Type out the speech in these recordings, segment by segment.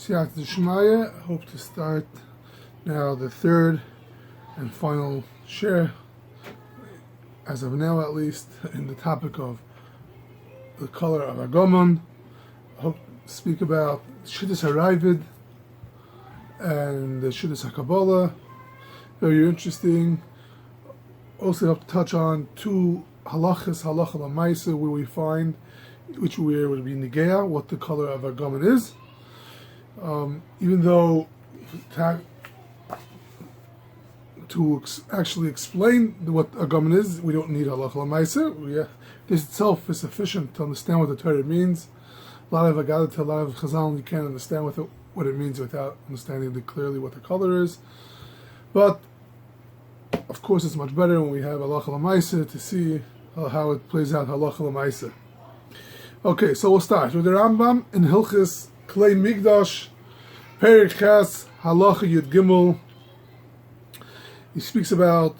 I hope to start now the third and final share, as of now at least, in the topic of the color of Eרגman. I hope to speak about Shitas Harav and the Shitas Kbala. Very interesting. Also hope to touch on two halachas, halacha למעשה, where we find where would be nogea, what the color of Eרגman is. Even though to actually explain what Eרגman is, we don't need halacha למעשה. This itself is sufficient to understand what the Torah means. A lot of Agadah, a lot of Chazal, you can't understand what it means without understanding clearly what the color is. But of course, it's much better when we have halacha למעשה to see how it plays out halacha למעשה. Okay, so we'll start with the Rambam in Hilchis Klei Migdash, Perek Ches, Halacha Yud Gimel. He speaks about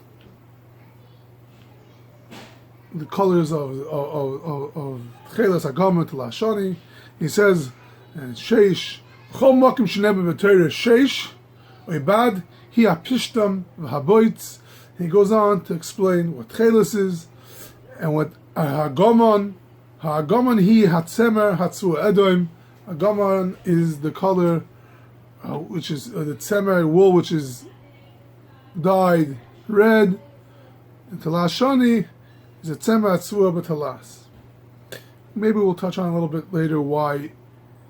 the colors of Chelas Eרגman to Lashani. He says, Sheish, Chol Mokim Shenebe B'Torah Sheish, Oibad, Hi HaPishtam V'Haboitz. He goes on to explain what Chelas is and what Eרגman. Ha'agaman hi hatzemer hatzu edoim. Eרגman is the color, which is the tzemer wool, which is dyed red. And talashani is a tzemer hatzu b'talas. Maybe we'll touch on a little bit later why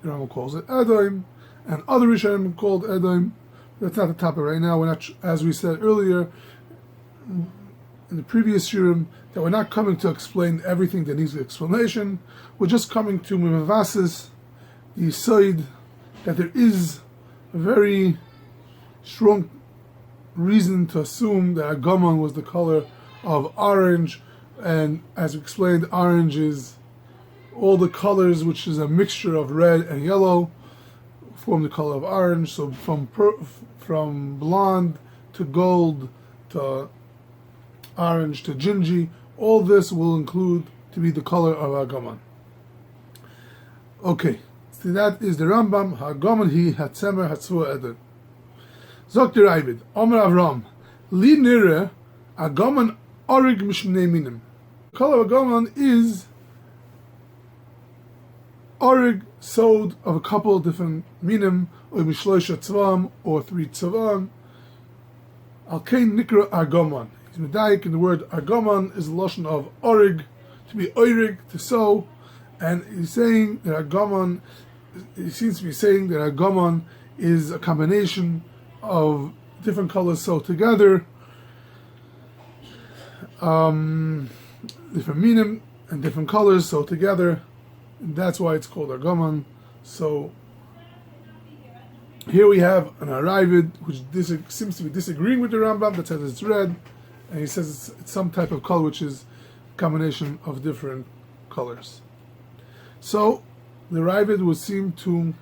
the Rambam calls it edoim, and other Rishonim called edoim. That's not the topic right now. We're not, as we said earlier in the previous shiurim, that we're not coming to explain everything that needs an explanation. We're just coming to mivavasis, the side that there is a very strong reason to assume that Eרגman was the color of orange, and as we explained, orange is all the colors, which is a mixture of red and yellow, form the color of orange. So from blonde to gold to orange to gingy, all this will include to be the color of Eרגman. Okay, so that is the Rambam. Eרגman hi hatzemer hatzu eder. Zok der Ravid, Omer Avram, li nire Eרגman orig mishnei minim. The color of Eרגman is orig, sewed of a couple of different minim, or mishloisha tzvam, or 3 tzvam. Al kein nikra Eרגman. He's medayik in the word Eרגman is the lashon of orig, to be oirig, to sew, and he's saying that Eרגman, he seems to be saying that Eרגman is a combination of different colors sewed together, different minim and different colors sewed together, and that's why it's called Eרגman. So here we have an Harav which seems to be disagreeing with the Rambam that says it's red, and he says it's some type of color which is a combination of different colors. So the Harav would seem to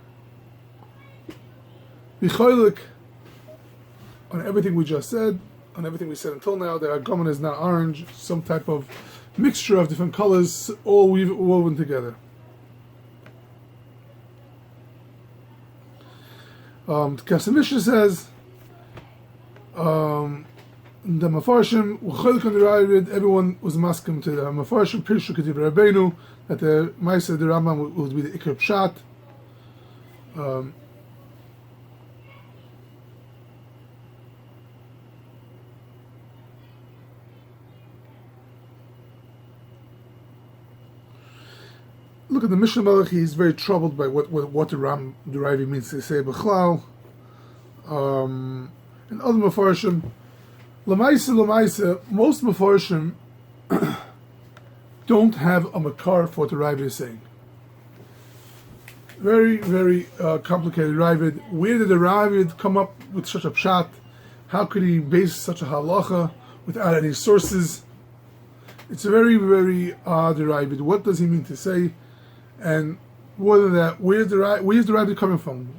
be cholik on everything we just said, on everything we said until now, that Eרגman is not orange, some type of mixture of different colors, all woven together. The Mishnah says, the Mefarshim cholik on the Harav, everyone was maskim to the Mefarshim Pirshu Ketiv Rabbeinu, that the Ma'aseh the Rambam would be the Ikar Pshat. Look at the Mishnah Melech, he's very troubled by what the Harav means to say B'chlal. And other Mefarshim, Lamaisa, most Mefarshim don't have a makar for what the Harav is saying. Very, very complicated Harav. Where did the Harav come up with such a pshat? How could he base such a halacha without any sources? It's a very, very odd Harav. What does he mean to say? And whether that, where's the Harav coming from?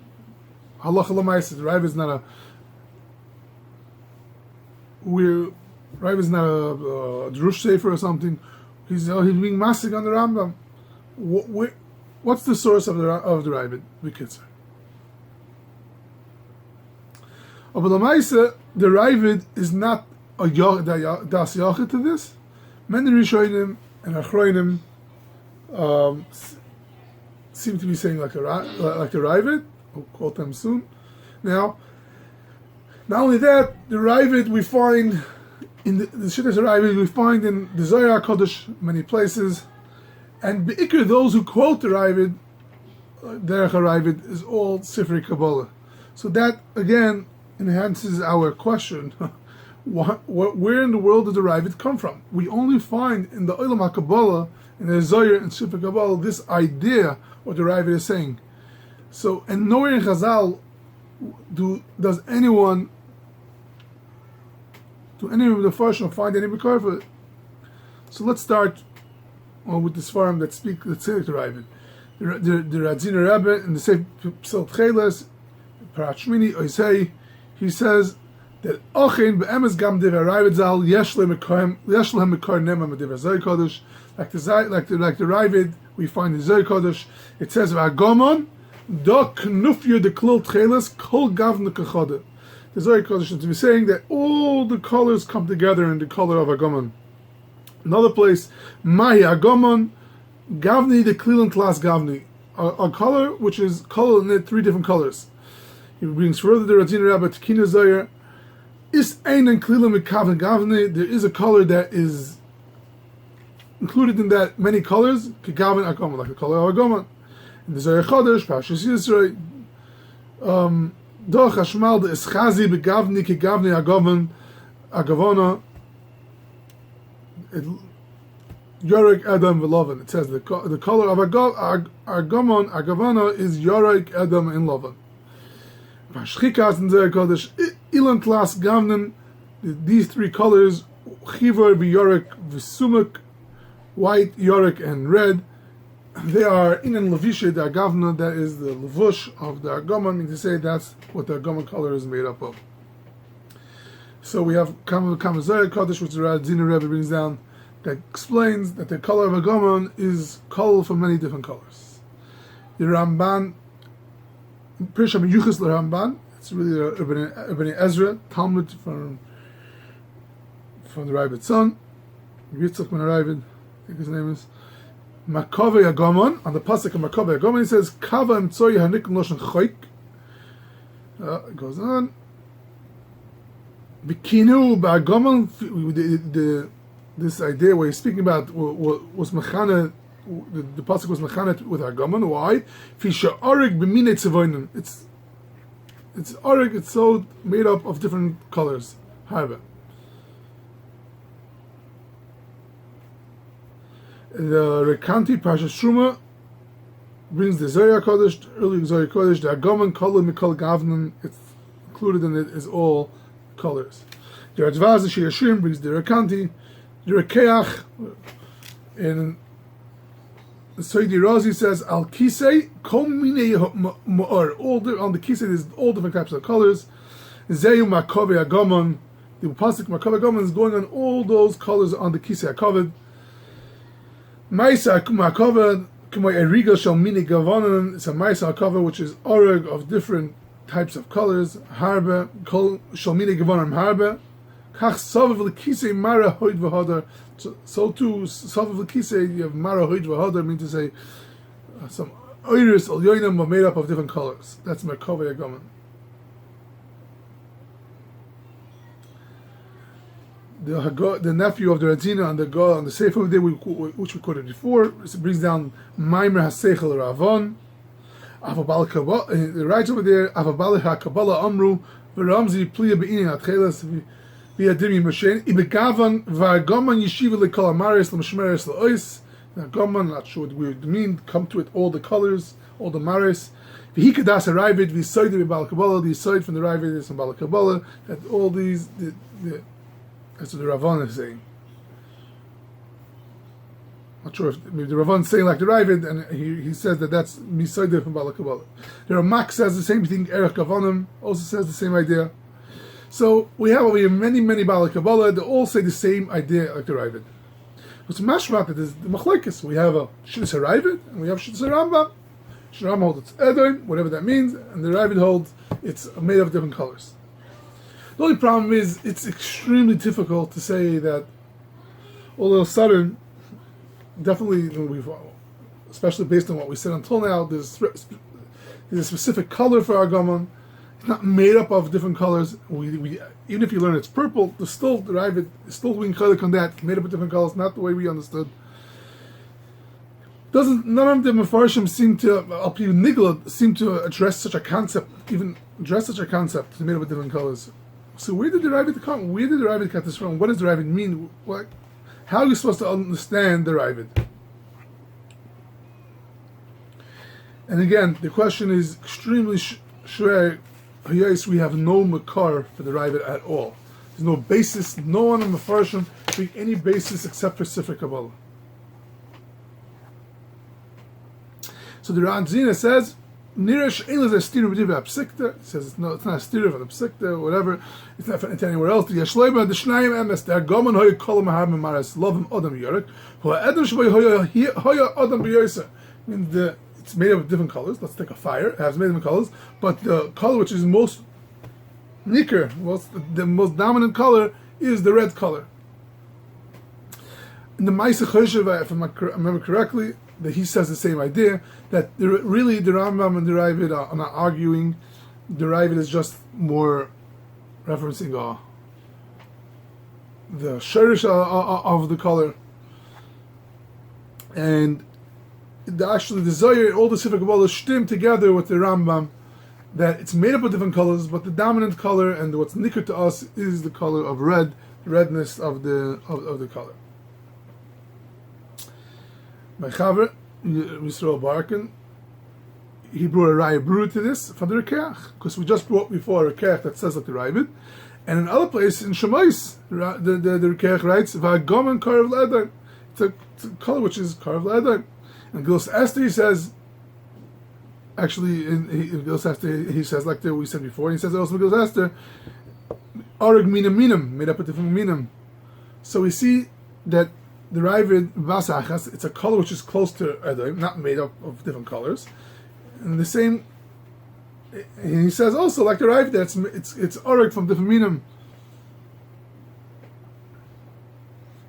Halacha l'maaseh, the Harav is not a drush sefer or something. He's being masig on the Rambam. What's the source of the Harav? But Lamaisa, the Ravid is not a das yachid to this. Many Rishonim and Achronim seem to be saying like the Ravid. We'll quote them soon. Now, not only that, the Ravid we find in the Shittas Ravid we find in the Zohar Kodesh many places, and beikar those who quote the Ravid, Derech Ravid, is all Sifrei Kabbalah. So that again enhances our question: where in the world did the Ravid come from? We only find in the Olam HaKabbalah, in the Zohar and Sifrei Kabbalah, this idea what the Ravid is saying. So, and nowhere in Chazal does anyone of the Farshim find any Bikar for it. So let's start with the Sfarim that say like the Ravid. The Radziner Rebbe in the same Psal Tcheles, Parat Shmini, he says that Ochin be'emes gam divrei Ravid Zal yesh lehem mekar nema medivrei Zohar Kodesh. Like the Ravid we find in Zohar Kodesh, it says v'agamon do knufyu de klul tcheles kol gavna kachada. The Zohar Kodesh to be saying that all the colors come together in the color of Agamon. Another place, Mahi Agamon, Gavni the Klil and Klas Gavni. A color which is color in three different colors. He brings further the Radzin Rabbi Tekina Zohar. Is ein and Klil Mikavan Gavni. There is a color that is included in that many colors. Kigavin Agamon, like the color of Agamon. In the Zohar Chodesh, Parshas Yisroi, Doch Hashmal de Eschazi begavni ki gavni agavona Yorek Adam v'Lovan. It says the color of agavona is Yorek Adam and Lovan. Vashchikas in Zohar Kodesh Ilan Klas Gavnen. These three colors Chivor v'Yorek v'Sumak, white, Yorek, and red. They are in Levishe the Agavna, that is the Levush of the Argman, meaning to say that's what the Argman color is made up of. So we have Kama Zohar Kodesh, which the Radziner Rebbe brings down, that explains that the color of Argman is color for many different colors. The Ramban, Pirsham Yuchas the Ramban, it's really Ibn Ezra, Talmud from the Ravid's son, Yitzchak ben Ravid, I think his name is. Makove Agamon, on the pasuk of Makove Agamon, he says, Kava Emtsoi Hanik Noshen Choik. It goes on. Bikinu Ba'Agamon, this idea where he's speaking about was Mechana, the pasuk was Mechana with Agamon. Why? Fisha Orig B'minei Tzevoinim. It's Orig, it's so made up of different colors. However, the Rekanti Parshas Shuma brings the Zohar Kodesh, early Zohar Kodesh, the Agamon color Mikol Gavnan, it's included in it is all colors. The Radvaz, the Shiashim brings the Rekanti, the Rekeach, and the Soidi Razi says, Al Kisei, Kol Minei Ma'or, on the Kisei there's all different types of colors. Zeyu Makove Agamon, the Pasuk Makove Agamon is going on all those colors on the Kisei HaKavod. Maisa Makova, Kumay Eriga Shal Mini Gavanan, it's a Maisa HaKavod which is oreg of different types of colors. Harbe, Kol Shal Mini Gavanan Harbe. Kach Savav L'Kisei Mara Hoid V'Hodar. So too, Savav L'Kisei, you have Mara Hoid V'Hodar, mean to say some Oiris Al Yoinim are made up of different colors. That's Makove Agamon. The nephew of the Radzina on the Sefer day which we quoted before, it brings down Maimer Haseichel Ravon. It writes over there, Avabalech HaKabbalah Amru v'Ramzi Pliya Be'inin HaTchelas v'Yadimi Moshen Ibegavan v'Agaman Yeshiva L'Kol Amaris L'Mashmeres L'Ois. Agaman, not sure what we would mean, come to it all the colors, all the maris. V'Hikadas HaRavid v'Yisoid v'Bal Kabbalah, the Yisoid from the Ravid is from Bal Kabbalah, that all these, that's what the Ravan is saying. Not sure if maybe the Ravan is saying like the Ravid, and he says that that's Misoide from Bala Kabbalah. The Ramak says the same thing. Erech Kavanim also says the same idea. So we have over here many Bala Kabbalah. They all say the same idea like the Ravid. What's mashmat that is the machlekes. We have a Shittas Ravid and we have Shittas Rambam. Rambam holds it's Edom, whatever that means, and the Ravid holds it's made of different colors. The only problem is it's extremely difficult to say that all of a sudden, definitely, especially based on what we said until now, there's a specific color for Argamon. It's not made up of different colors. We even if you learn it's purple, there's still derive it. It's still being chalik on that, made up of different colors, not the way we understood. None of the Mefarshim seem to, Nigla, seem to address such a concept, even address such a concept, made up of different colors. So where did the Ravid come? Where did the Ravid get this from? What does the Ravid mean? What? How are you supposed to understand the Ravid? And again, the question is extremely shver. We have no makar for the Ravid at all. There's no basis. No one in the Mefarshim bring any basis except for Sifrei Kabbalah. So the Ranzina says, "Nirish elas estiru b'divrei hapsikta." He says it's not a stira from the psikta, whatever. It's not from anywhere else. The Yashloima the Shnayim emes the Argamon hoya kolam mahar memaras lovim adam yorek who adam shvay hoya adam b'yoser. Means it's made of different colors. Let's take a fire. It has made of different colors, but the color which is most nicker, the most dominant color is the red color. In the Ma'aseh Choshev, if I remember correctly, that he says the same idea, that really the Rambam and the Ravid are not arguing. The Ravid is just more referencing the shirish of the color. And actually the Zohar, all the Sifrei Kabbalah stem together with the Rambam, that it's made up of different colors, but the dominant color and what's nicker to us is the color of red, the redness of the color. My Chaver, Yisrael Barkin, he brought a Raya Brew to this from the Rekeach, because we just brought before a Rekeach that says that the Ravid, and in other places in Shemais, the Rekeach writes, "Va'gomen karav le'adar." It's a color which is karav le'adar. And Gilus Esther, he says, actually, in Gilus Esther, he says, like we said before, he says also in Gilus Esther, "Arg minam minam," made up of different minam. So we see that the Ravid Vasachas, it's a color which is close to Edom, not made up of different colors. And the same, and he says also, like the Ravid, that it's Oreg from different Minim.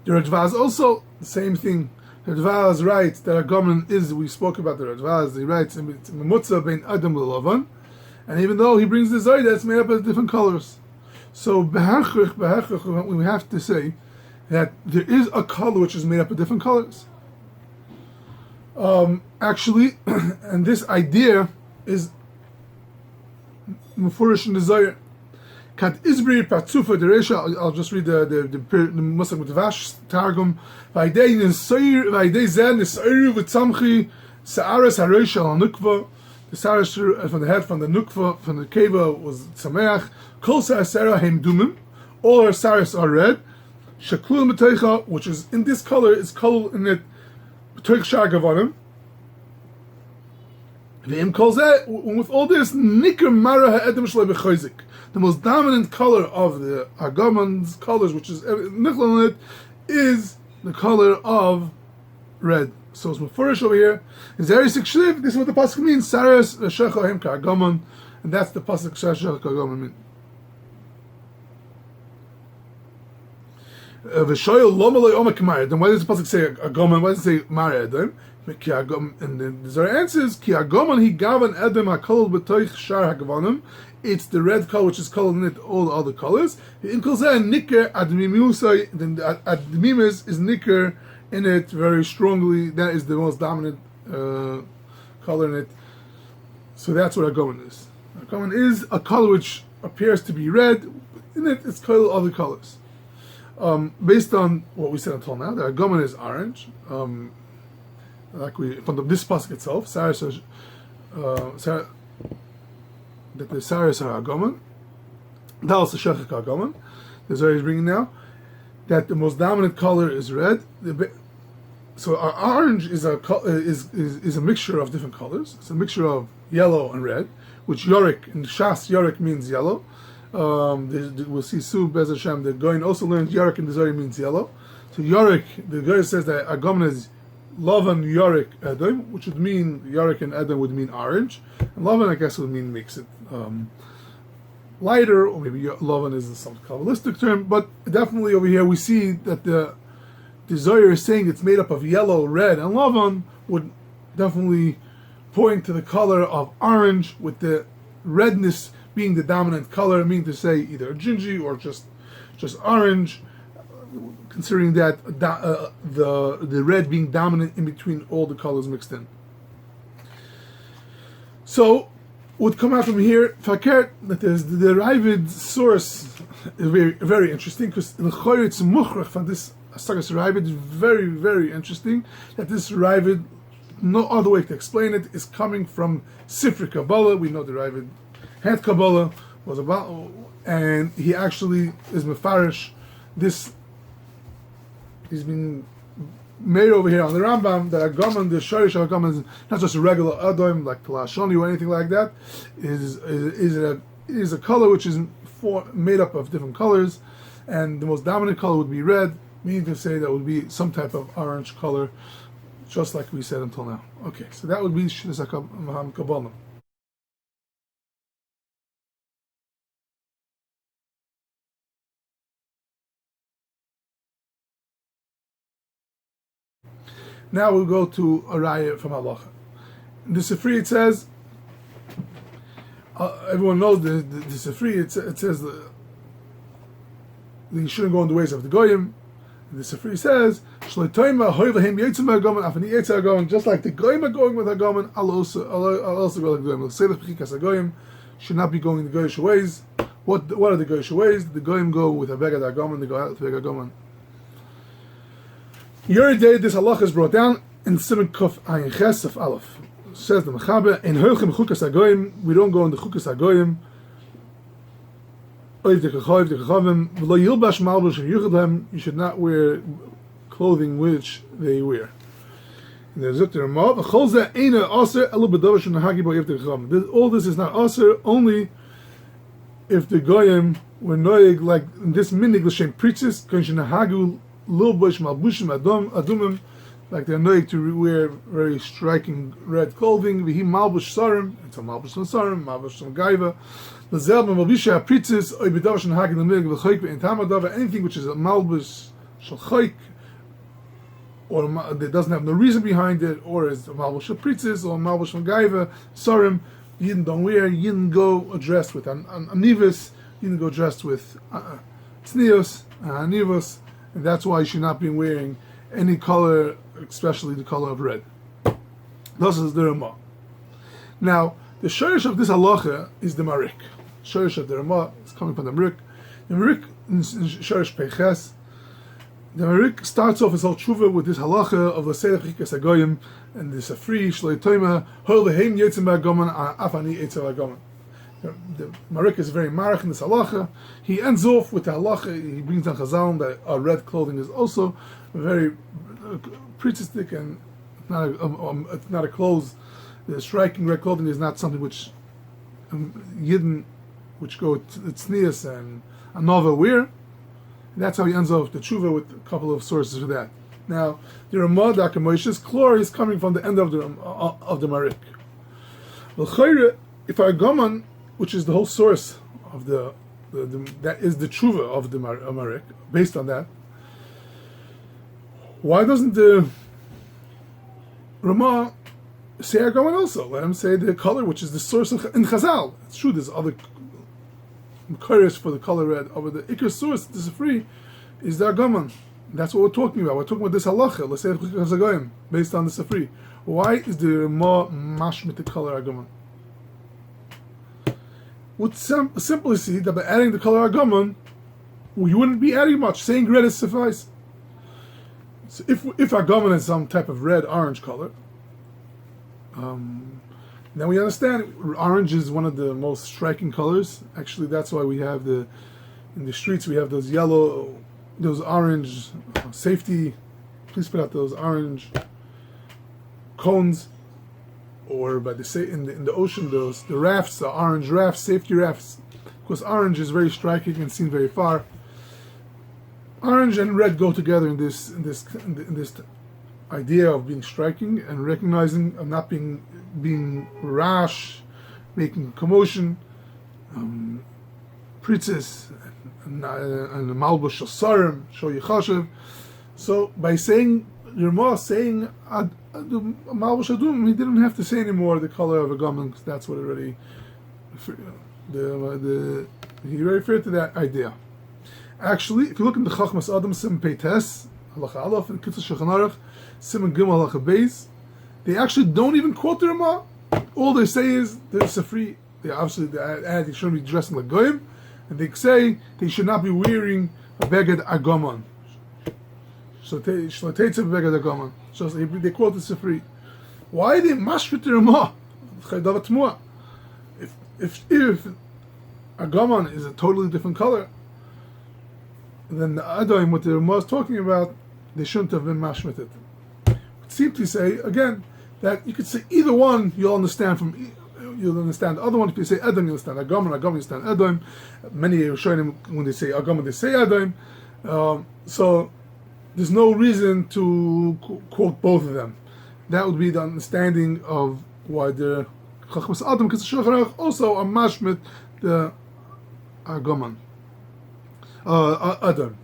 The Radvaz also, the same thing. The Radvaz writes that Argamon is, we spoke about the Radvaz, he writes, it's Memutza bein Adam l'Lavan, and even though he brings the Zohar that's made up of different colors. So, Behachach, we have to say, that there is a color which is made up of different colors. Actually, and this idea is mufurish in the Zohar. Kat Isbri Patzufa the Resha. I'll just read the Muslim with the Vash Targum. Vaydei Zed Nisayru v'Tzamchi Sa'aras Haresha al Nukva. The Sa'aras from the head, from the Nukva, from the Keva was Tzameach. Kol Sa'asera Heim Dumim. All our Sa'aras are red. Shaklul Mateicha, which is in this color, is colored in it B'toich Shagavanim. V'im kol zeh, with all this, Niker Mara Ha'edem Shlei B'choizik. The most dominant color of the Argamon's colors, which is Nichlal in it, is the color of red. So it's Mefurish over here. Is Erisik Shliv, this is what the pasuk means, Saras Reshecha Hem Ka'Argamon, and that's the pasuk Reshecha Ka'Argamon means. Then why does the pasuk say Argamon? Why does it say Mara Edom? And the Zohar answers, Ki Argamon he gavan Edom hakol b'toich shar hagavanim. It's the red color which is colored in it all the other colors. In kol zeh nicker admimusay. Then the admimus is nicker in it very strongly. That is the most dominant color in it. So that's what Argamon is. Argamon is a color which appears to be red. In it, it's colored other colors. Based on what we said until now, the Argamon is orange. Like from this pasuk itself, that the Saras are Argamon. That also Shechek Argamon. The Zohar is bringing now that the most dominant color is red. So our orange is a mixture of different colors. It's a mixture of yellow and red, which Yorik in Shas Yorik means yellow. We'll see soon, Bez Hashem, the Goin also learns Yorik in the Zohar means yellow. So Yorik, the Goin says that Argamon is Lavan Yorik Edom, which would mean Yorik and Edom would mean orange, and Lavan I guess would mean mix it. lighter, or maybe Lovan is some Kabbalistic term, but definitely over here we see that the Zohar is saying it's made up of yellow, red, and Lovan would definitely point to the color of orange, with the redness being the dominant color, meaning to say either gingy or just orange, considering that the red being dominant in between all the colors mixed in. So, would come out from here, fakert, that there's the derived source is very, very interesting, because the it's mukhrach from this Asagas derived is very, very interesting, that this derived, no other way to explain it, is coming from Sifri Kabbalah. We know derived had Kabbalah, was about, and he actually is mefarish. This he's been made over here on the Rambam, that Argaman, the Sharish Argaman, is not just a regular Adom like Talashoni or anything like that. Is a color which is made up of different colors, and the most dominant color would be red, meaning to say that would be some type of orange color, just like we said until now. Okay, so that would be Shidduch Kabbalah. Now we'll go to a raya from halacha. In the Sifri it says, everyone knows the Sifri, it says that you shouldn't go in the ways of the goyim. And the Sifri says, just like the goyim are going with Argaman, I'll also go like the goyim. Say the Pechikas Goyim should not be going the goyish ways. What are the goyish ways? The goyim go with a begad Argaman, they go out with a begad Argaman. Your day, this halacha is brought down in Siman Kuf Ayin Ches of Aleph. Says the Mechaber, in Hilchim Chukas Hagoyim, we don't go in the Chukas Hagoyim. You should not wear clothing which they wear. All this is not aser, only if the goyim were noig, like this minig l'shem pritzis, like they're noig to wear very striking red clothing. V'hi malbush sarim, it's a malbush on sarim, malbush on gaiva. L'zel b'malbisha pritzis, oy b'davash nehagin l'minig v'choik v'in tamadava, anything which is a malbush shal choik, or that doesn't have no reason behind it, or is a malbush of pritzis, or a malbush on gaiva, sarim, Yidden don't wear, Yidden go dressed with an anivus, Yidden go dressed with tznios, anivus, and that's why you should not be wearing any color, especially the color of red. This is the Ramah. Now, the shorish of this halacha is the marik. Shorish of the Ramah is coming from the marik. The marik in shorish peches. The marik starts off his whole tshuva with this halacha of the Seder Chikas Hagoyim and the Safri Shloi Toima Hol Veheim Yetzim Ba'Gaman Afani Eitzel Ba'Gaman. The marik is very marach in this halacha. He ends off with the halacha. He brings down Chazal that red clothing is also very priestistic, and it's not a clothes. The striking red clothing is not something which Yidden, which go tznius and anova wear. And that's how he ends off the tshuva with a couple of sources for that. Now, the Ramah Daka Moshe's chlor is coming from the end of the marik. If Argaman, which is the whole source of the that is the tshuva of the marik, based on that, why doesn't the Ramah say Argaman also? Let him say the color, which is the source in Chazal. It's true, there's other colors for the color red. Over the ikar source, this is free, is the Argaman. That's what we're talking about. We're talking about this halacha, let's say based on the Safri. Why is the Ramah mashmit the color Argaman? Would simply see that by adding the color Argaman, you wouldn't be adding much. Saying red is suffice. So if Argaman is some type of red orange color, then we understand orange is one of the most striking colors. Actually, that's why we have in the streets we have those yellow, those orange safety. Please put out those orange cones. Or by in the ocean, the rafts, the orange rafts, safety rafts, because orange is very striking and seen very far. Orange and red go together in this idea of being striking and recognizing, of not being rash, making commotion. pritzis and the malbush shasarim show yechashiv. So by saying Yerma saying malbush adum, he didn't have to say anymore the color of a garment, because that's what already he referred to that idea. Actually, if you look in the Chachmas Adam Sim Peites Halacha Aleph and Kitzur Shulchan Aruch Sim Gimel Halacha Beis, they actually don't even quote the Rama. All they say is there's a free. They obviously add they shouldn't be dressing like goyim, and they say they should not be wearing a beged agaman. So they quote the Sifri. Why they mashrit the Rama? If agaman is a totally different color, then the Adaim, what the Rama is talking about, they shouldn't have been mashmited. It seems to say, again, that you could say either one, you'll understand the other one. If you say Adam, you'll understand Agaman, you understand Adam. Many Rishonim, when they say Agaman, they say Adam. So there's no reason to quote both of them. That would be the understanding of why the Chachmas Adam, because the Shulchan Aruch also are mashmit the Agaman. Adam.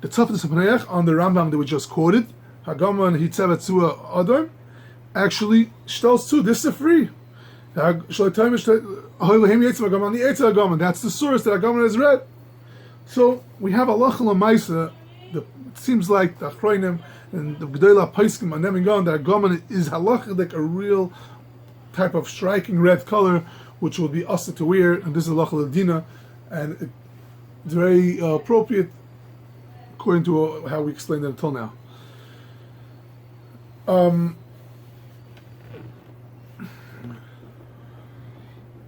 The Tzafat Sapanayach on the Rambam that we just quoted, Hagaman Hitzavet Tzua Adam, actually tells too, this is free. That's the source that Hagaman has read. So we have Halacha L'maisa. It seems like the Achronim and the G'dayla Paiskim and them going that Hagaman is halacha like a real type of striking red color, which will be asa to wear, and this is Halacha L'dina, and it's very appropriate according to how we explained it until now.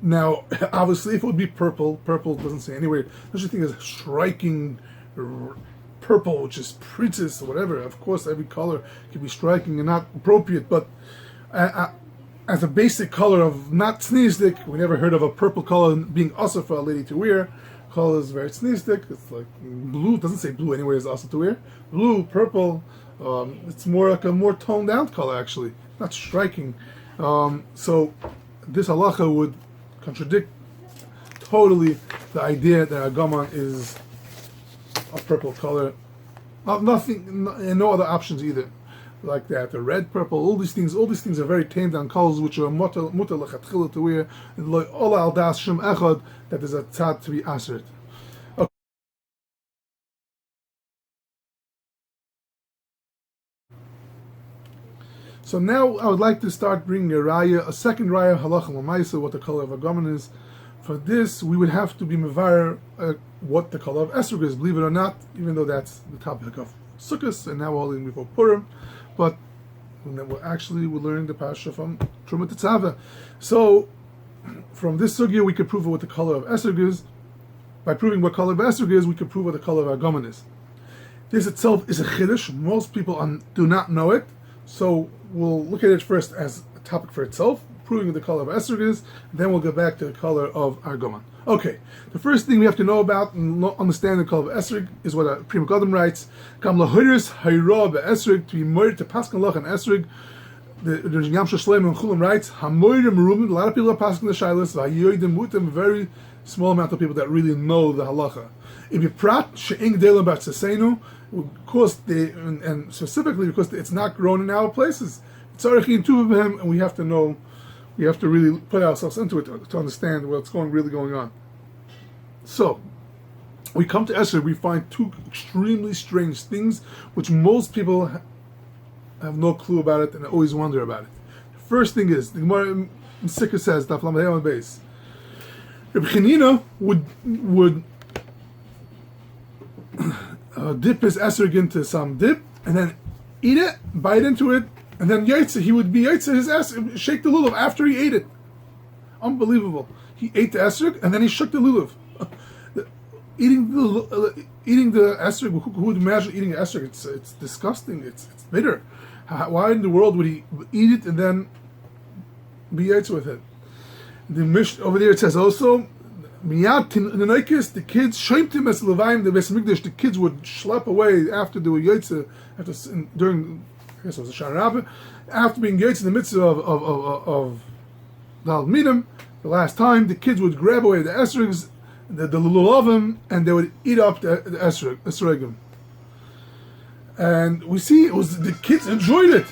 Now, obviously, if it would be purple doesn't say anywhere. There's a thing as striking purple, which is princess or whatever. Of course, every color can be striking and not appropriate, but as a basic color of not sneezdik, we never heard of a purple color being also for a lady to wear. Color is very sneezdik. It's like blue. It doesn't say blue anywhere is also to wear. Blue, purple. It's more like a more toned down color, actually, not striking. So this halacha would contradict totally the idea that Agaman is a purple color. Nothing, and no other options either, like that. The red, purple, all these things are very tamed down colors, which are mutar lechatchila to wear, and all al das shem echad, that is a tzad to be aseret. Okay. So now I would like to start bringing a second raya, halacha l'maisa, what the color of Agaman is. For this, we would have to be mevayer what the color of esrog is, believe it or not, even though that's the topic of Sukkot, and now we're holding before Purim, but we're learning the parasha from Truma Tetzaveh. So, from this sugya, we could prove what the color of esrog is. By proving what color of esrog is, we could prove what the color of Agaman is. This itself is a chiddush. Most people do not know it, so we'll look at it first as a topic for itself, proving the color of esrog is, then we'll go back to the color of Agaman. Okay, the first thing we have to know about and understand the color of esrog is what a Pri Megadim writes: Kam lahiris hayra be'esrog, to be murdered to paskin lach and esrog. The Yamsha Shleim and Chulam writes, Hamoyrim merubim. A lot of people are paskin the shilas. Vayoydim mutim. Very small amount of people that really know the halacha. If you prat she'ing delim b'tzasenu, because and specifically because it's not grown in our places. It's arichin tuvim, and we have to know. We have to really put ourselves into it to understand what's really going on. So, we come to Esrog, we find two extremely strange things, which most people have no clue about it and always wonder about it. The first thing is, the Gemara Sikha says, Daf Lamed Hey on base, Reb Chanina would dip his Esrog into some dip, and then eat it, bite into it, and then he would be his esrog, shake the lulav after he ate it. Unbelievable. He ate the esrog and then he shook the lulav. Eating the esrog, who would imagine eating esrog? It's disgusting. It's bitter. Why in the world would he eat it and then be yaitz with it? The Mish over there it says also, the kids shoimtim es levayim the Beis Mikdash. The kids would schlep away after they were yaitz, during. I guess it was a Shana Rabbah. After being engaged in the midst of the Alminim, the last time, the kids would grab away the esrogs the lulavim, and they would eat up the esrogim. And we see the kids enjoyed it.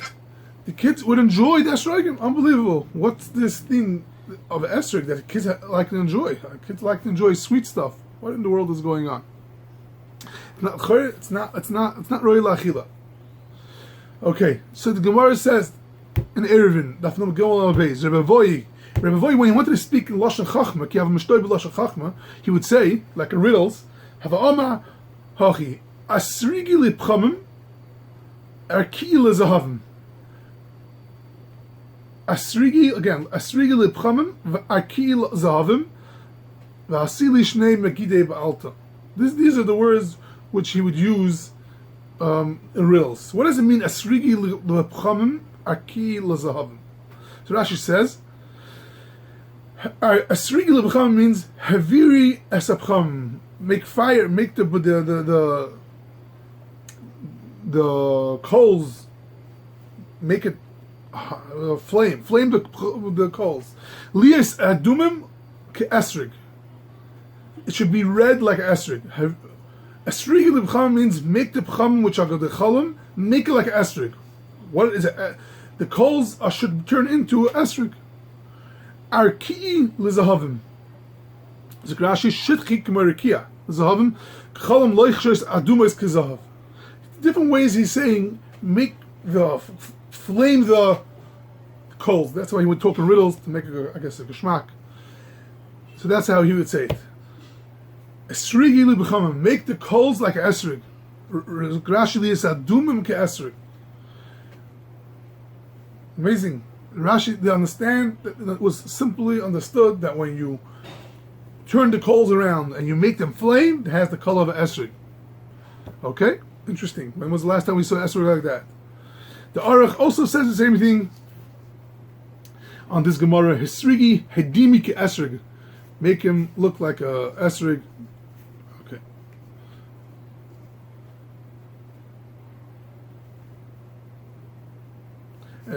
The kids would enjoy the esrogim. Unbelievable. What's this thing of esrog that kids like to enjoy? Kids like to enjoy sweet stuff. What in the world is going on? It's not really lachila. Okay, so the Gemara says in Eruvin, Daf Num Gimel Beis, Rebbe Voi, when he wanted to speak in Lashon Chachma, ki have mishtoy b'Lashon Chachma, he would say, like in riddles, have a Oma Hachi Asrigi Lipchamim Arki Lezahavim. Asrigi Lipchamim Arki Lezahavim V'asili Shnei Megidei Ba'alta. These are the words which he would use in riddles. What does it mean, Asrigi Lipchamim Arki Lezahavim? So Rashi says, Asrigi Lipchamim means Haviri Esapcham. Make fire, make the coals, make it flame the coals. Lias Adumim Ke Esrig. It should be red like esrig. Esrig l'b'chalim means make the b'chalim which are the chalim, make it like esrig. What is it? The coals should turn into esrig. Arki l'zahavim. Zikrashi shitchi k'marikia. L'zahavim chalim loichshes adumas k'zahav. Different ways he's saying make the flame the coals. That's why he would talk in riddles to make a geschmack. So that's how he would say it. Esrigi lib'chamim, make the coals like esrig. Rashi liyas adumim ke esrig. Amazing. Rashi, they understand that it was simply understood that when you turn the coals around and you make them flame, it has the color of esrig. Okay? Interesting. When was the last time we saw esrig like that? The Aruch also says the same thing on this Gemara. Esrigi hedimi ke esrig. Make him look like a esrig. Okay.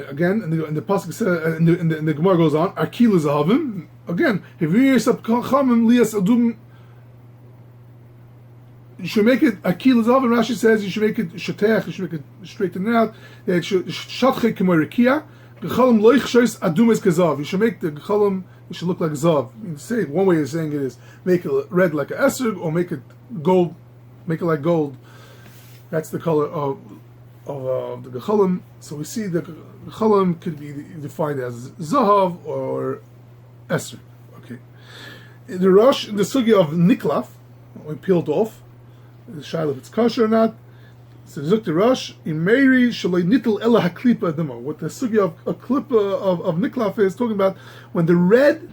Again, and the pasuk says, and the Gemara goes on. Akil zahavim. Again, you should make it akil zahavim. Rashi says you should make it shatech. You should make it straighten it out. It should shatche k'marikia. Gechalim loich shois adumes kezav. You should make the gechalim. It should look like zav. You say it, one way of saying it is make it red like a esrog, or make it gold, make it like gold. That's the color of the gechalim. So we see the gechalim could be defined as zahav or esrog. Okay. In the Rosh, in the sugya of niklaf, we peeled off, the shaila if it's kosher or not. So Zuk the Rosh, Imeri shaloi nitel ela haklipa demo. What the sugya of a klipa of niklaf is talking about, when the red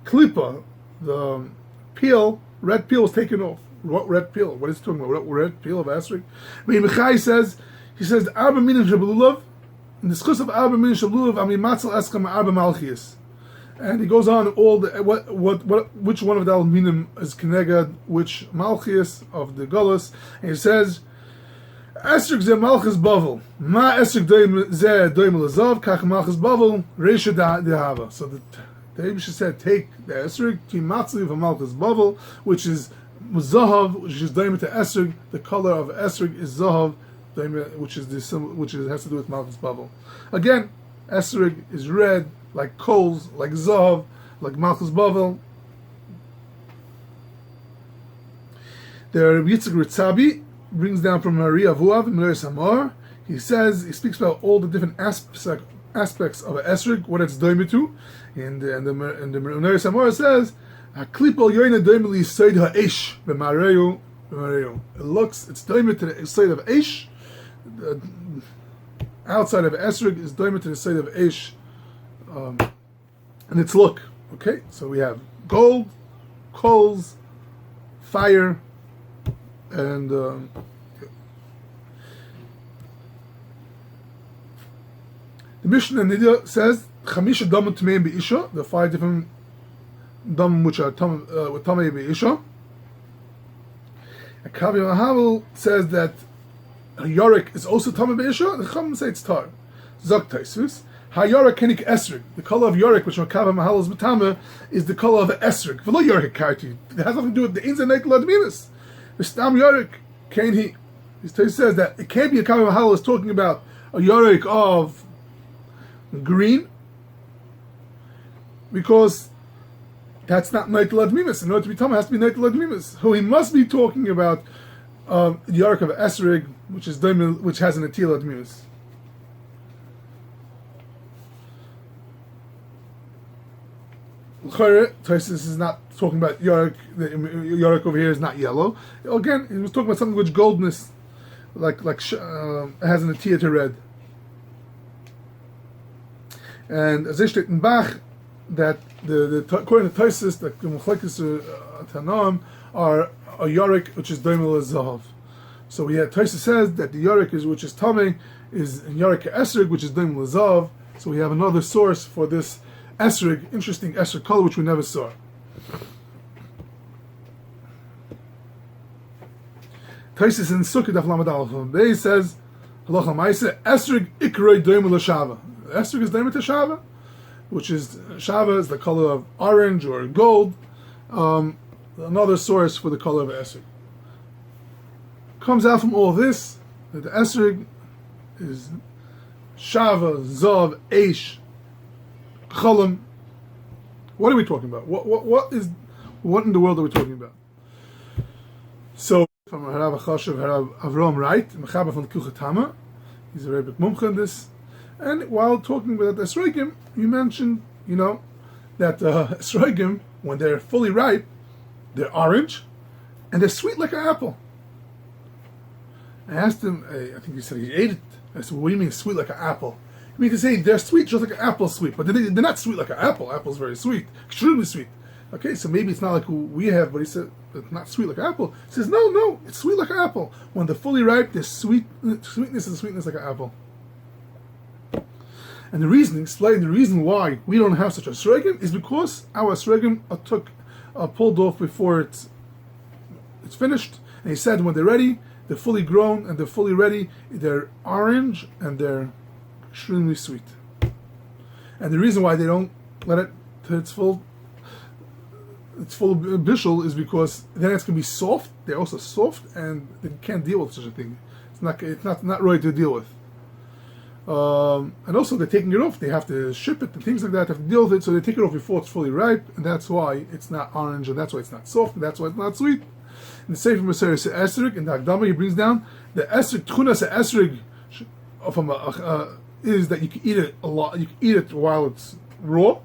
klipa, the peel, red peel was taken off. What red peel? What is it talking about? Red peel of esrog? Mechai says, he says arba minim shabululav. In the schus of arba minim shabululav, ami matzal eskam arba malchias. And he goes on all the which one of the alminim is kenegad, which malchias of the galus, and he says esrog ze malchus bavel ma esrog ze doim lazav kach malchus bavel reisha dehava. So the Rebbe said take the esrog ki matzli of malchus bavel, which is zahav, which is doim to esrog. The color of esrog is zahav, which has to do with malchus bavel. Again, esrog is red like coals, like zahav, like malchus bavel. The Rabbi Yitzchak Ritzabi brings down from Maria Vuav in Meir Samar. He speaks about all the different aspects of an esrog, what it's doime to, and the Meir Samar says, "Haklipol yoyna doime li seid ha'esh b'mareu b'mareu." It's doime to the side of esh. The outside of esrog is doime to the side of esh. And its look. Okay, so we have gold, coals, fire, and the Mishnah Nidya says Chamisha Dam Tmeim Be'isha. The 5 different dam which are Tamei Be'isha. And Kavi Mahavel says that Yorick is also Tamei Be'isha. The Chum say it's tar. Zok Taisus. Hayorik kenik esrig. The color of yorik, which makava mahalos betama, is the color of esrig. V'lo yorik karti. It has nothing to do with the inza nekla adminas. The stam yorik can he. He says that it can't be a kava mahal is talking about a yorik of green, because that's not nekla adminas. In order to be tama, it has to be nekla adminas. Who he must be talking about the yorik of esrig, which is which has an atil adminas. This is not talking about Yorik. The Yorik over here is not yellow. Again, he was talking about something which goldness, has an atia to red. And as steht in Bach, that according to Taisus, the Mechlekes Tanaim are a Yorik which is Doimel Zahav. So we had Taisus says that the Yorik is which is Tameh is Yorik Esrig, which is Doimel Zahav. So we have another source for this esrig, interesting esrig color which we never saw. Taisus in Sukkot Daf Lamed Aleph Bey says, Halacha Ma'aseh esrig ikroi doimel l'shava. Esrig is doimel to shava, which is shava is the color of orange or gold. Another source for the color of esrig. Comes out from all this that the esrig is shava, zav, eish, Cholam. What are we talking about? What in the world are we talking about? So from Harav Chashav, Harav Avram right, Mechaba from Kuchatama, he's a very big mumcha in this. And while talking about the esrogim, you mentioned, that esrogim, when they're fully ripe, they're orange and they're sweet like an apple. I asked him, I think he said he ate it. I said, what do you mean sweet like an apple? I mean to say they're sweet just like an apple sweet, but they're not sweet like an apple. Apple's very sweet, extremely sweet. Okay, so maybe it's not like we have, but he said it's not sweet like an apple. He says, no, it's sweet like an apple. When they're fully ripe, there's sweetness and sweetness like an apple. And the reason why we don't have such a esrogim is because our esrogim are pulled off before it's finished. And he said when they're ready, they're fully grown and they're fully ready, they're orange and they're extremely sweet. And the reason why they don't let it to its full bishul is because then it's going to be soft. They're also soft and they can't deal with such a thing. It's not right to deal with. And also they're taking it off. They have to ship it and things like that. They have to deal with it, so they take it off before it's fully ripe, and that's why it's not orange, and that's why it's not soft, and that's why it's not sweet. In the Sefer Maseres Esrig, in the Akdama, he brings down the Esrig Tchunas Esrig is that you can eat it a lot. You can eat it while it's raw,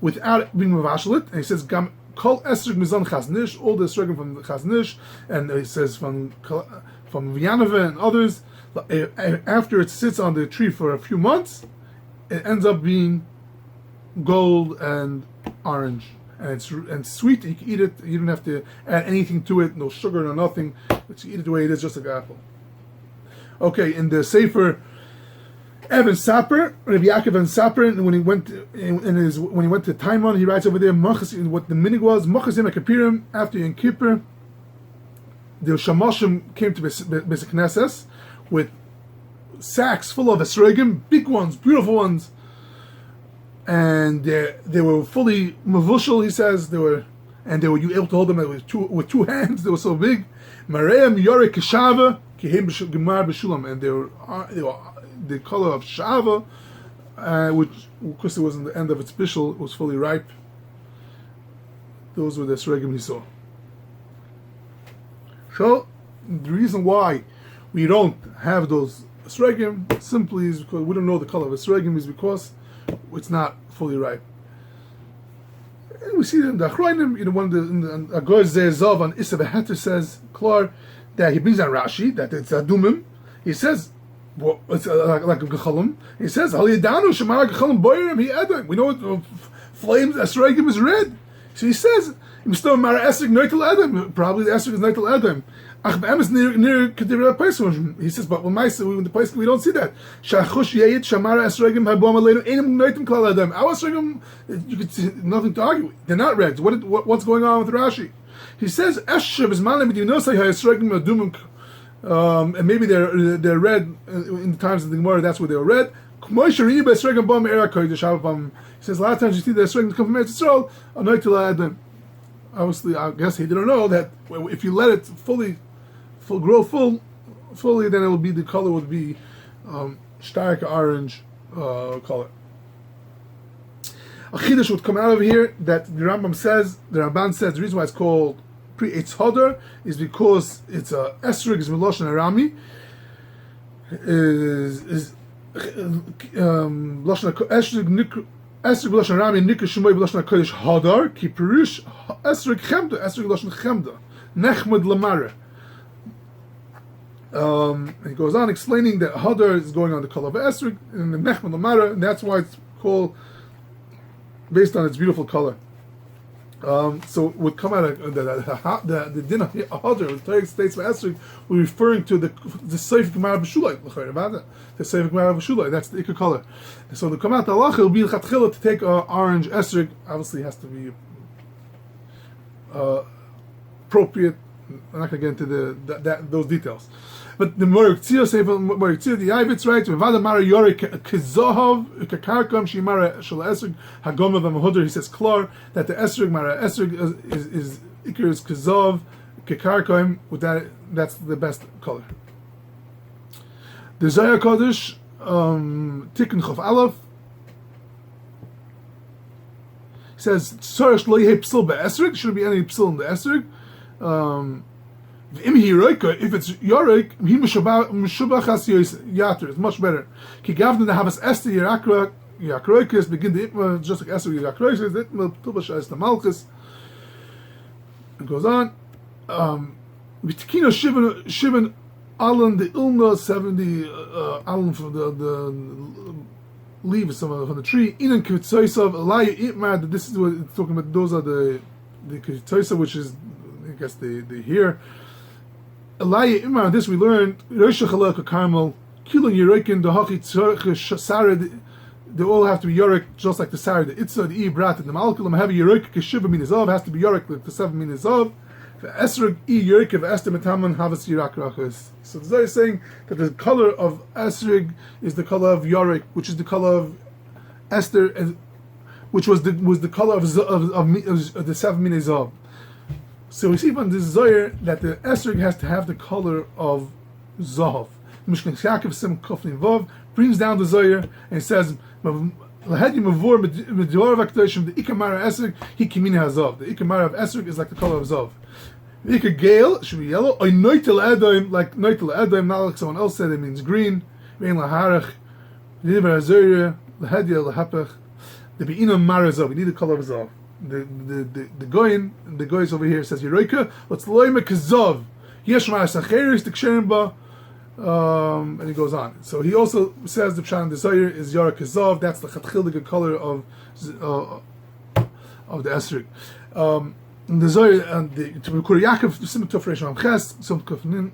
without it being mavashalit. And he says, "Gam kol esrog mizan chaznish," all the esrogim from the chaznish, and he says from Vianova and others. After it sits on the tree for a few months, it ends up being gold and orange, and it's sweet. You can eat it. You don't have to add anything to it. No sugar, no nothing. But you eat it the way it is, just like apple. Okay, in the Sefer Evan Saper, Rabbi Yaakov and Saper, when he went to Taimon, he writes over there what the minig was. Machazim Kapirim after Yom Kippur, the Shamoshim came to Beis Knesses with sacks full of esrogim, big ones, beautiful ones, and they were fully mavushal. He says you were able to hold them with two hands. They were so big. Mareim Yorik Shava Kihem Gemar B'Shulam, and they were the color of shava, which because it was in the end of its bishul, it was fully ripe. Those were the esrogim he saw. So the reason why we don't have those esrogim simply is because we don't know the color of esrogim, is because it's not fully ripe. And we see in the Achronim, one of the Agor Ze'ezov on Issa Beheter says, Klar, that he brings down Rashi, that it's Adumim. He says, well, it's like a Gechalim. He says, Haliyadanu Shemar Gechalim Boyerim He Edom. We know what flames, esrogim is red. So he says, probably the esrog is Noitel Edom. He says, but when the place we don't see that. Our esrogim, you could see nothing to argue. They're not red. What's going on with Rashi? He says, and maybe they're red in the times of the Gemara. That's where they were red. He says a lot of times you see the esrogim come from Eretz Yisrael. Obviously, I guess he didn't know that if you let it grow fully, then it will be, the color would be stark orange color. A chiddush would come out of here that the Ramban says the reason why it's called pre-Eitz Hodor is because it's a esrog is Miloshen Arami is Loshen esrog Loshen Arami nikra shmoy Loshen Kodesh Hodor ki perush esrog chemda Loshen chemda nechmud lamara. He goes on explaining that Hodor is going on the color of esrog and the nechmud lamara, and that's why it's called based on its beautiful color. So it would come out of the din of Hodor, the Torah states for esrog, we're referring to the Seif Gemara B'Shulai, the Seif Gemara B'Shulai, that's the Ikar color. So to come out the halacha, it will be l'chatchila to take orange esrog, obviously has to be appropriate. I'm not going to get into those details. But the Moritzia say, the Yavitz writes, "V'vada mara yore kezohav kakarkam shimara shel esrog hagoma v'mahodor." He says klar that the esrog mara esrog is ikar is kezov kakarkam. With that's the best color. The Zohar Kodesh Tikkun Chof Aleph says tzarich lo yehei psil be'esrog. Shouldn't be any psil in the esrog. If it's yorek, he mishubachas yater. It's much better. Ki gavna the havas ester yakroikis begin the itma just like ester yakroikis. The itma tubasha is the malchus. It goes on. Vitikino shivan alan the ilna 70 alan from the leaves from the tree. Inan kivitzoisav alaya itma. This is what it's talking about. Those are the kivitzoisav, which is I guess the here. Alaya Imar, this we learned, Roshach Aleka Carmel, Kilon Yerokin, the Hachi Sarah, they all have to be Yorek, just like the Sarah, the Itzah, the Ibrat, and the Malkulam have a Yorek, Keshiva Minizov, has to be Yorek, like the 7 Minizov, the Esrog, Yorek, of Esther Metaman, Havas Yirak Rachas. So the Zohar is saying that the color of Esrog is the color of Yorek, which is the color of Esther, which was the color of the 7 Minizov. So we see from this Zohar that the esrog has to have the color of Zahav. Mishkan Yaakov Sim Kofni Vav brings down the Zohar and says, "Lahedi Mavur Medor Vakdoshim the Ikamara esrog he Kimina Hazav." The Ikamara of esrog is like the color of Zav. The Ikar Gale should be yellow. Or Noitel Edoim, like Noitel Edoim, not like someone else said it means green. Vein Laharach, Nivar Zohar, Lahedia Lahapach. The Beina Mara Zav. We need the color of Zav. The goyis over here says Yeroika. Let's loyme kazov. Yesh ma'as acheris t'ksherim ba. And he goes on. So he also says the pshat in the Zohar is Yara kazov. That's the chatchildige color of the esrog. The Zohar and the Kur Yaakov the Simon Tov Reish Ches Sim Kofnin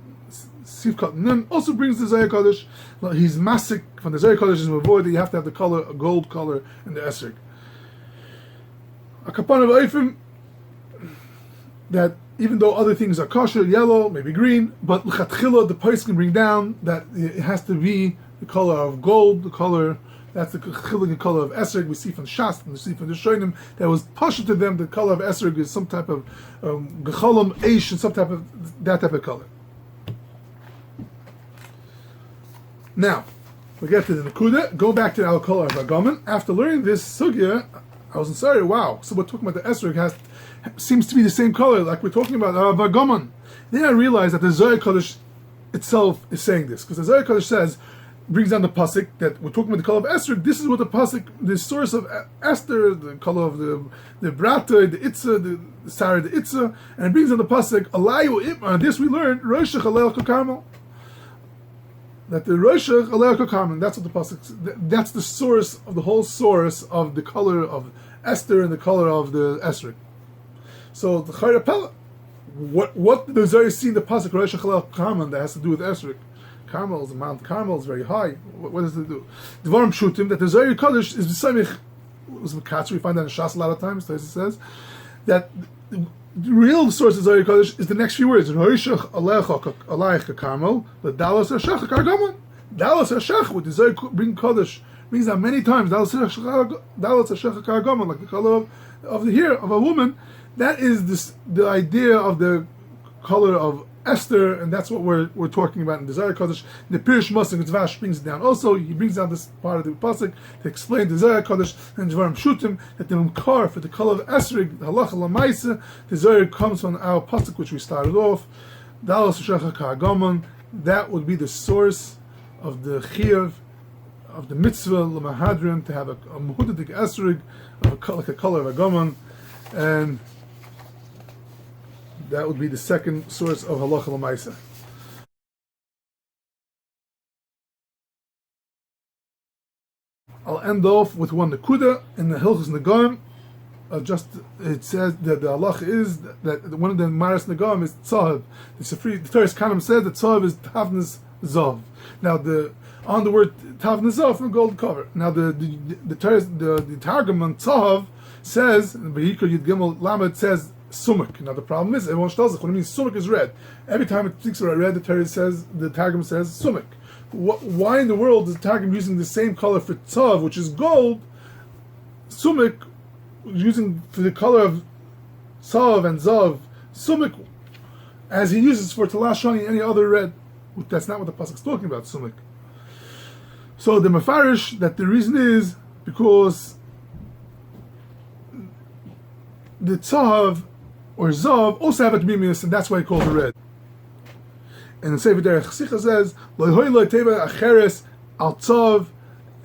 Sivkat Nun also brings the Zohar Kodesh. He's masik from the Zohar Kodesh is avoid that you have to have the color, a gold color in the esrog. A kapan of eifim that even though other things are kosher, yellow, maybe green, but l'chatchila the price can bring down that it has to be the color of gold, the color that's the chilling color of esrog. We see from Shas and we see from the Shonim that was pasha to them the color of esrog is some type of gecholam eish and some type of that type of color. Now we get to the Nakuda. Go back to the color of Eרגman. After learning this sugya, I was sorry. Wow! So we're talking about the esrog seems to be the same color, like we're talking about Eרגman. Then I realized that the Zohar Kodesh itself is saying this because the Zohar Kodesh says, brings down the pasuk that we're talking about the color of esrog. This is what the pasuk, the source of Esther, the color of the brata, the itzah, the sarah, the itzah, and it brings down the pasuk alayu itma. This we learned Roshach Alel Karmel. That the Roshach Alel Karmel. That's what the pasuk. That's the source of the whole source of the color of Esther and the color of the esrog. So the Chayra what the Zohar see in the pasuk Roshach Alel Karmel that has to do with esrog? Carmel, the Mount Carmel is very high. What does it do? Dvarim Shutim that the Zohar Kodesh is b'samich. Was Katz. We find that in Shas a lot of times. So it says that the real source of Zohar Kodesh is the next few words. Roshach Alecha Alayich Carmel, the Dalos Hashach Eרגman. Dalos Hashach with the Zohar bring Kodesh means that many times, like the color of the hair of a woman, that is the idea of the color of Esther, and that's what we're talking about in the Zohar Kodesh. The Pirish Moshe Dvash brings it down. Also, he brings down this part of the pasuk to explain the Zohar Kodesh and Dvarim Shutim, that the Mkar for the color of Esrig, the halacha Lamaisa, the Zohar comes from our pasuk which we started off. That would be the source of the chiyuv of the mitzvah l'mahadrin to have a mehudadik esrig like a color of a gaman, and that would be the second source of halacha l'maisa. I'll end off with one nekuda in the Hilchos Negam. It says that the halacha is that one of the maras negam is tzahav. The Torah Kanim says that tzahav is tavnas zav. Now on the word tavnas zav from gold cover. Now the Targum on tzahav says V'yikra Yud Gimel Lamed says sumak. Now the problem is everyone tells us when it means sumak is red. Every time it speaks about red, the Targum says sumak. Why in the world is the Targum using the same color for tzahav, which is gold, sumak, using for the color of Sav and Zav, Sumik, as he uses for Talashani and any other red? That's not what the pasuk is talking about, Sumik. So the Mefarish, that the reason is because the Tzav or Zav also have a Tmimis, and that's why he calls it red. And the Sefer Derech Sicha says, Lo'hoi lo teva acheres al Tzav,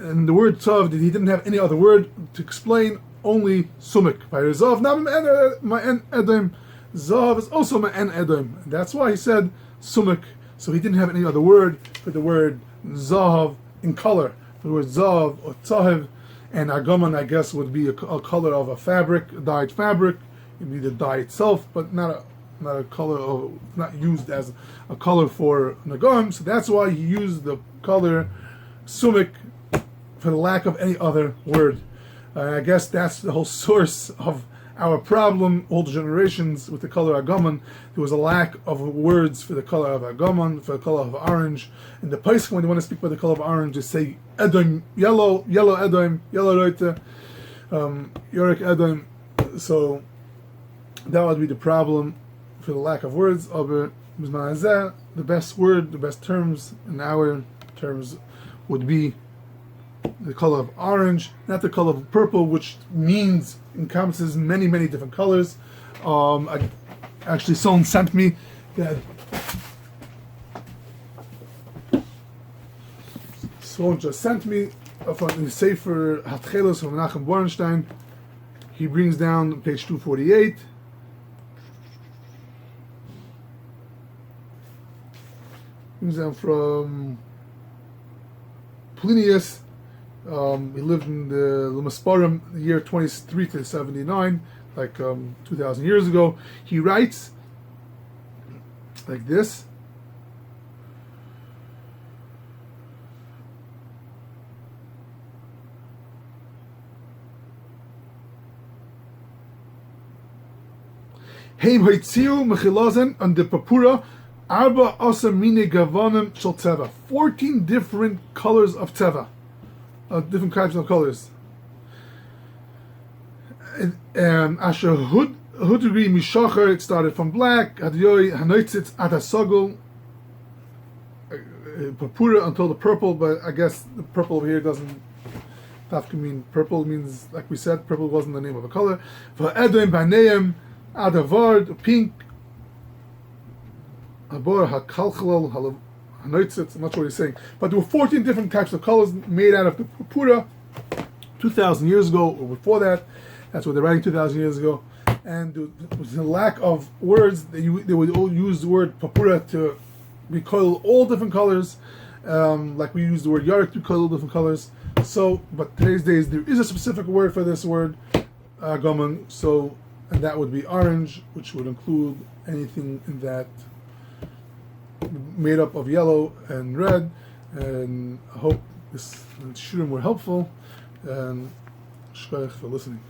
and the word Tzav, that he didn't have any other word to explain, only sumik. By Zav, now ma'en edom. Zav is also ma'en edom. That's why he said sumik. So he didn't have any other word for the word zav in color. For the word zav or tzahiv, and agaman, I guess, would be a color of a fabric, a dyed fabric. It'd be the dye itself, but not a color of, not used as a color for nagam. So that's why he used the color sumik for the lack of any other word. I guess that's the whole source of our problem, all the generations, with the color Agaman. There was a lack of words for the color of Agaman, for the color of orange. In the Pesach, when they want to speak about the color of orange, they say Edom, yellow Edom, yellow Reute, Yorik Edom. So that would be the problem for the lack of words. The best word, the best terms in our terms would be the color of orange, not the color of purple, which encompasses many different colors. Actually, someone sent me that. Someone just sent me from the Sefer Hatchelos from Menachem Borenstein. He brings down page 248. Brings down from Plinius. He lived in the Lemasparim, the year 23 to 79, like 2,000 years ago. He writes like this. Heim hoitziu mechilazen and the papura arba asa mine gavanim shel teva. 14 different colors of teva. Different types of colors. Asher hudri mishachar, it started from black. Hadyoy hanoitzitz atasogul, papura until the purple. But I guess the purple over here doesn't have to mean purple. It means, like we said, purple wasn't the name of a color. For edoim baneim adavard, pink. Habor hakalchalal I'm not sure what he's saying, but there were 14 different types of colors made out of the purpura 2,000 years ago, or before that. That's what they're writing 2,000 years ago. And there was a lack of words. They would all use the word purpura to recoil all different colors, like we use the word yarik to recoil all different colors. So, but today's days there is a specific word for this word, gaman. So, and that would be orange, which would include anything in that made up of yellow and red. And I hope this shiurim were helpful, and shkoyach for listening.